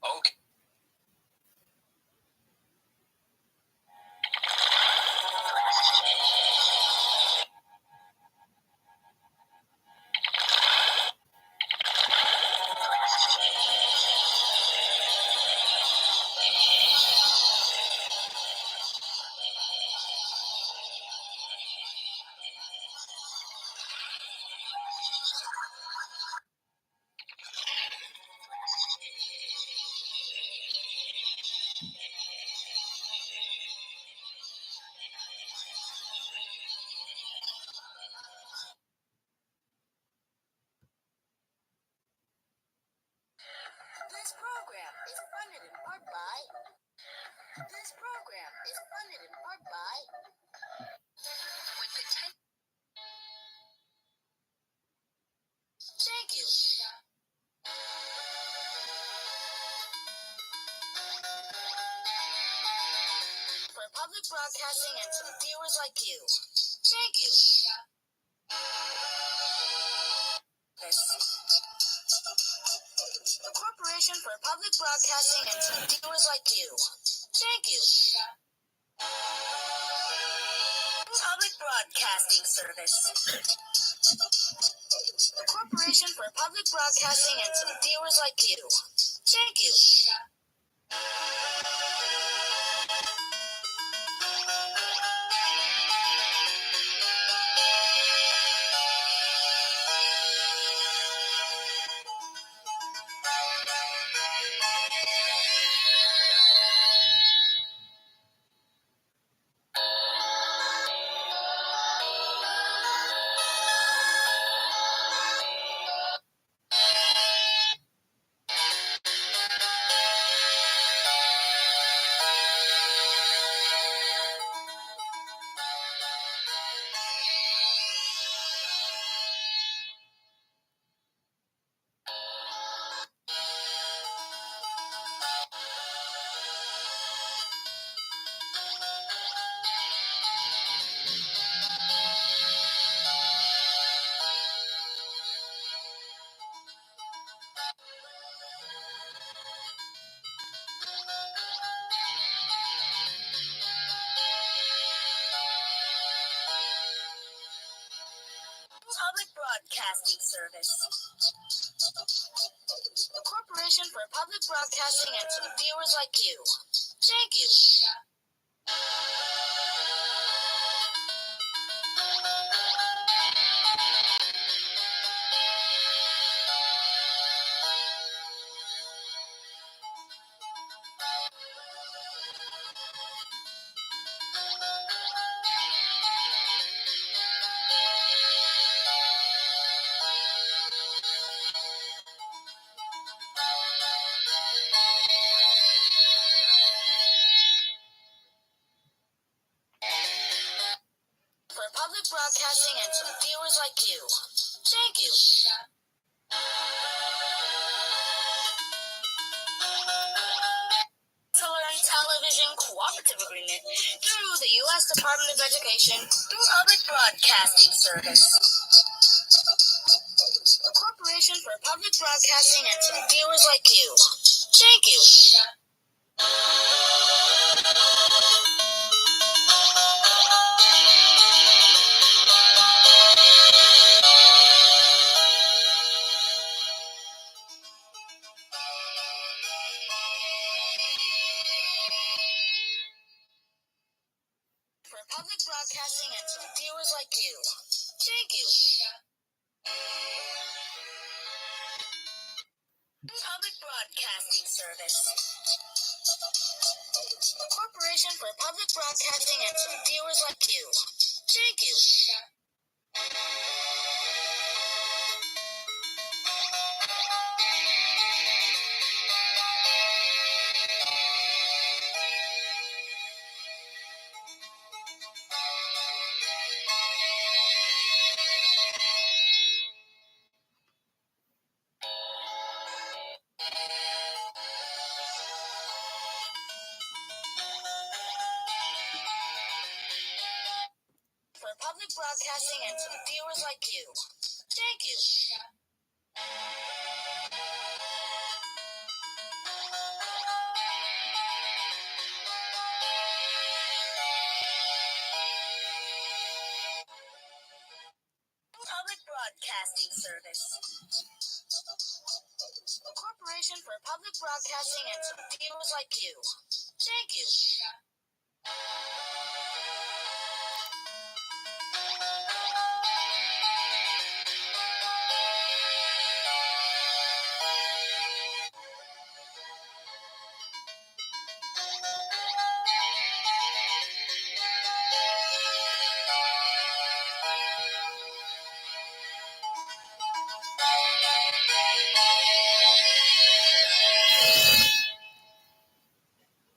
Okay. This program is funded in part by. This program is funded in part by. With the Thank you. For public broadcasting and some viewers like you. Thank you. The Corporation for Public Broadcasting and some viewers like you. Thank you. Public Broadcasting Service. The Corporation for Public Broadcasting and some viewers like you. Thank you. Public Broadcasting Service. The Corporation for Public Broadcasting and some viewers like you. Thank you. For public broadcasting and some viewers like you. Thank you. To learn television cooperative agreement through the U.S. Department of Education through Public Broadcasting Service. The Corporation for Public Broadcasting and some viewers like you. Thank you. For public broadcasting and some viewers like you. Thank you. Public Broadcasting Service. The Corporation for Public Broadcasting and some viewers like you. Thank you. Broadcasting and to the viewers like you. Thank you. Public Broadcasting Service. Corporation for Public Broadcasting and to the viewers like you. Thank you.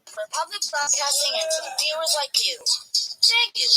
For public broadcasting and to the viewers like you. Thank you.